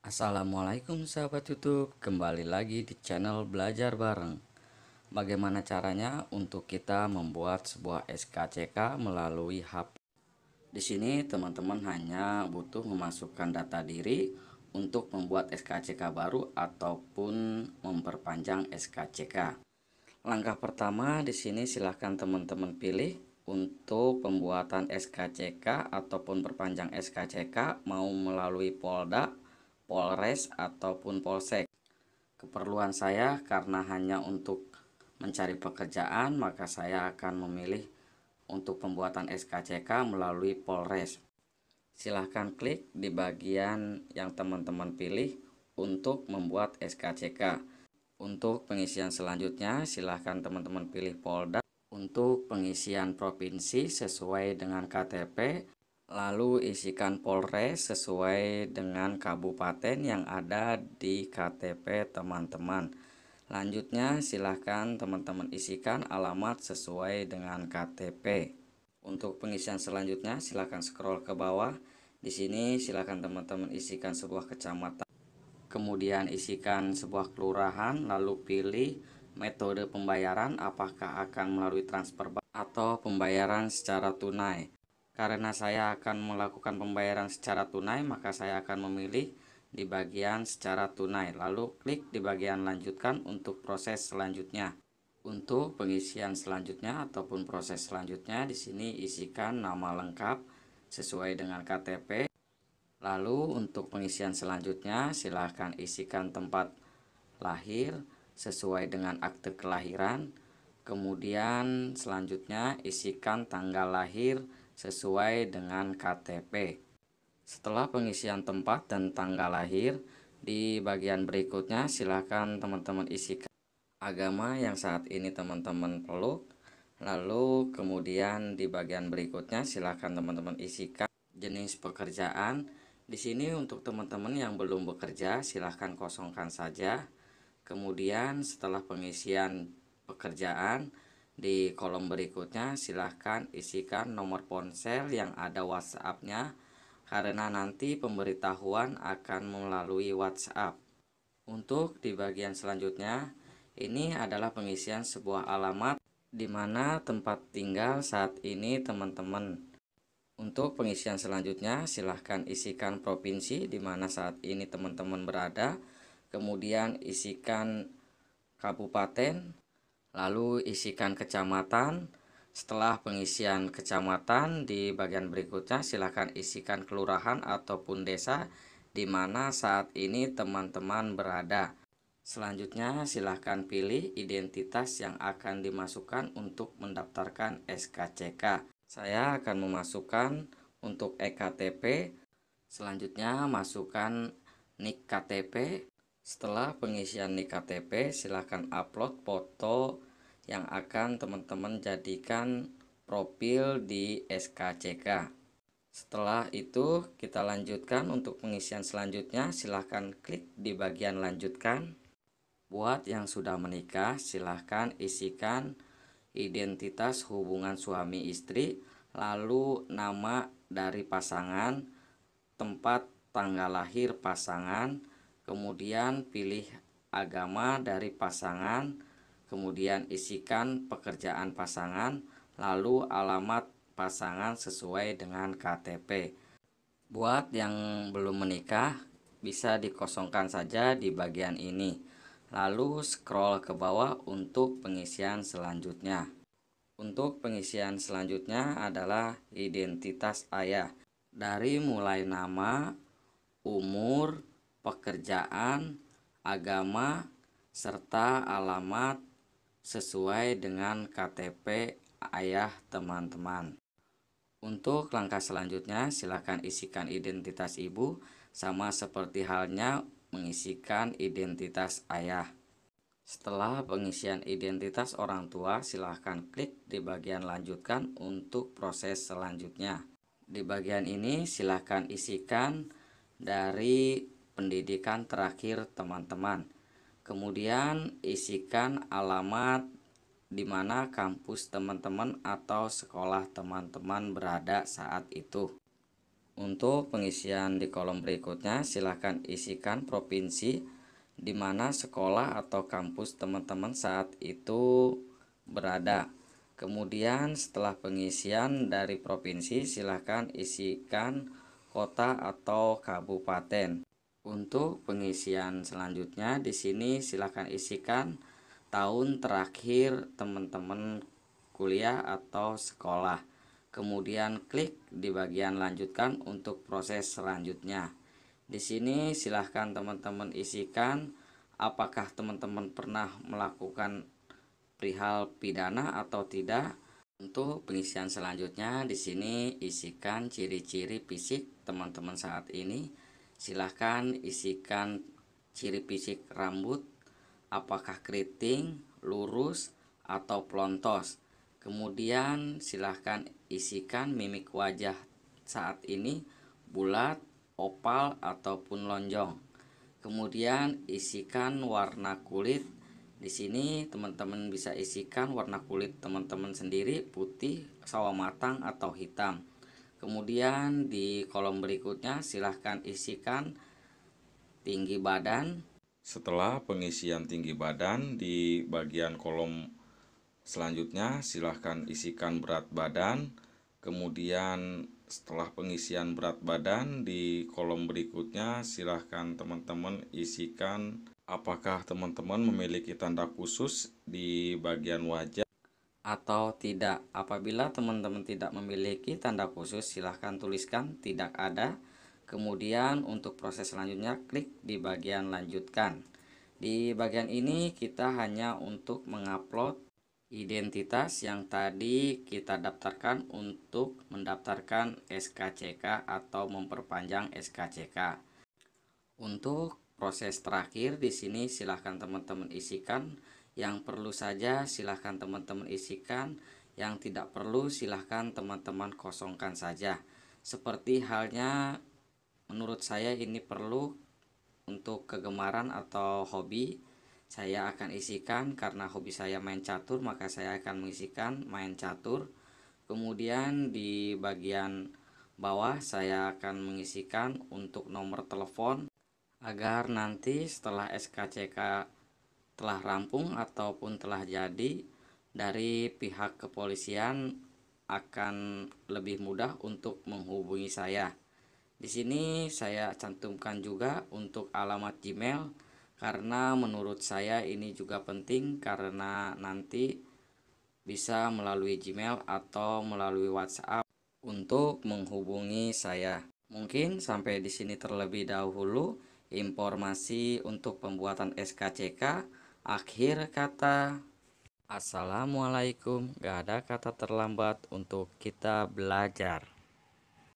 Assalamualaikum sahabat YouTube, kembali lagi di channel Belajar Bareng. Bagaimana caranya untuk kita membuat sebuah SKCK melalui HP? Di sini teman-teman hanya butuh memasukkan data diri untuk membuat SKCK baru ataupun memperpanjang SKCK. Langkah pertama di sini silahkan teman-teman pilih untuk pembuatan SKCK ataupun perpanjang SKCK mau melalui Polda, Polres ataupun Polsek. Keperluan saya karena hanya untuk mencari pekerjaan, maka saya akan memilih untuk pembuatan SKCK melalui Polres. Silahkan klik di bagian yang teman-teman pilih untuk membuat SKCK. Untuk pengisian selanjutnya, silahkan teman-teman pilih Polda. Untuk pengisian provinsi sesuai dengan KTP, lalu isikan Polres sesuai dengan kabupaten yang ada di KTP teman-teman. Lanjutnya, silahkan teman-teman isikan alamat sesuai dengan KTP. Untuk pengisian selanjutnya, silahkan scroll ke bawah. Di sini silahkan teman-teman isikan sebuah kecamatan. Kemudian isikan sebuah kelurahan, lalu pilih metode pembayaran apakah akan melalui transfer atau pembayaran secara tunai. Karena saya akan melakukan pembayaran secara tunai, maka saya akan memilih di bagian secara tunai, lalu klik di bagian lanjutkan untuk proses selanjutnya. Untuk pengisian selanjutnya ataupun proses selanjutnya, di sini isikan nama lengkap sesuai dengan KTP. Lalu untuk pengisian selanjutnya silahkan isikan tempat lahir sesuai dengan akte kelahiran. Kemudian selanjutnya isikan tanggal lahir sesuai dengan KTP. Setelah pengisian tempat dan tanggal lahir, di bagian berikutnya silahkan teman-teman isikan agama yang saat ini teman-teman peluk. Lalu kemudian di bagian berikutnya silahkan teman-teman isikan jenis pekerjaan. Di sini untuk teman-teman yang belum bekerja silahkan kosongkan saja. Kemudian setelah pengisian pekerjaan, di kolom berikutnya silahkan isikan nomor ponsel yang ada WhatsApp-nya, karena nanti pemberitahuan akan melalui WhatsApp. Untuk di bagian selanjutnya, ini adalah pengisian sebuah alamat di mana tempat tinggal saat ini teman-teman. Untuk pengisian selanjutnya, silahkan isikan provinsi di mana saat ini teman-teman berada, kemudian isikan kabupaten, lalu isikan kecamatan. Setelah pengisian kecamatan, di bagian berikutnya silahkan isikan kelurahan ataupun desa di mana saat ini teman-teman berada. Selanjutnya silahkan pilih identitas yang akan dimasukkan untuk mendaftarkan SKCK. Saya akan memasukkan untuk eKTP. Selanjutnya masukkan NIK KTP. Setelah pengisian NIK KTP, silahkan upload foto yang akan teman-teman jadikan profil di SKCK. Setelah itu kita lanjutkan untuk pengisian selanjutnya, silahkan klik di bagian lanjutkan. Buat yang sudah menikah, silahkan isikan identitas hubungan suami istri, lalu nama dari pasangan, tempat tanggal lahir pasangan, kemudian pilih agama dari pasangan, kemudian isikan pekerjaan pasangan, lalu alamat pasangan sesuai dengan KTP. Buat yang belum menikah, bisa dikosongkan saja di bagian ini. Lalu scroll ke bawah untuk pengisian selanjutnya. Untuk pengisian selanjutnya adalah identitas ayah. Dari mulai nama, umur, pekerjaan, agama, serta alamat sesuai dengan KTP ayah teman-teman. Untuk langkah selanjutnya, silakan isikan identitas ibu sama seperti halnya mengisikan identitas ayah. Setelah pengisian identitas orang tua, silahkan klik di bagian lanjutkan untuk proses selanjutnya. Di bagian ini silahkan isikan dari pendidikan terakhir teman-teman. Kemudian isikan alamat di mana kampus teman-teman atau sekolah teman-teman berada saat itu. Untuk pengisian di kolom berikutnya, silahkan isikan provinsi di mana sekolah atau kampus teman-teman saat itu berada. Kemudian setelah pengisian dari provinsi, silahkan isikan kota atau kabupaten. Untuk pengisian selanjutnya, di sini silahkan isikan tahun terakhir teman-teman kuliah atau sekolah. Kemudian klik di bagian lanjutkan untuk proses selanjutnya. Di sini silahkan teman-teman isikan apakah teman-teman pernah melakukan perihal pidana atau tidak. Untuk pengisian selanjutnya, di sini isikan ciri-ciri fisik teman-teman saat ini. Silahkan isikan ciri fisik rambut, apakah keriting, lurus, atau plontos. Kemudian silahkan isikan mimik wajah saat ini, bulat, opal, ataupun lonjong. Kemudian isikan warna kulit. Di sini teman-teman bisa isikan warna kulit teman-teman sendiri, putih, sawo matang, atau hitam. Kemudian di kolom berikutnya silahkan isikan tinggi badan. Setelah pengisian tinggi badan, di bagian kolom selanjutnya silahkan isikan berat badan. Kemudian setelah pengisian berat badan, di kolom berikutnya silahkan teman-teman isikan apakah teman-teman memiliki tanda khusus di bagian wajah Atau tidak. Apabila teman-teman tidak memiliki tanda khusus, silahkan tuliskan tidak ada. Kemudian untuk proses selanjutnya, klik di bagian lanjutkan. Di bagian ini kita hanya untuk mengupload identitas yang tadi kita daftarkan untuk mendaftarkan SKCK atau memperpanjang SKCK. Untuk proses terakhir di sini silahkan teman-teman isikan. Yang perlu saja silahkan teman-teman isikan, yang tidak perlu silahkan teman-teman kosongkan saja. Seperti halnya menurut saya ini perlu untuk kegemaran atau hobi, saya akan isikan. Karena hobi saya main catur, maka saya akan mengisikan main catur. Kemudian di bagian bawah saya akan mengisikan untuk nomor telepon, agar nanti setelah SKCK telah rampung ataupun telah jadi, dari pihak kepolisian akan lebih mudah untuk menghubungi saya. Di sini saya cantumkan juga untuk alamat Gmail, karena menurut saya ini juga penting karena nanti bisa melalui Gmail atau melalui WhatsApp untuk menghubungi saya. Mungkin sampai di sini terlebih dahulu informasi untuk pembuatan SKCK. Akhir kata, assalamualaikum. Gak ada kata terlambat untuk kita belajar.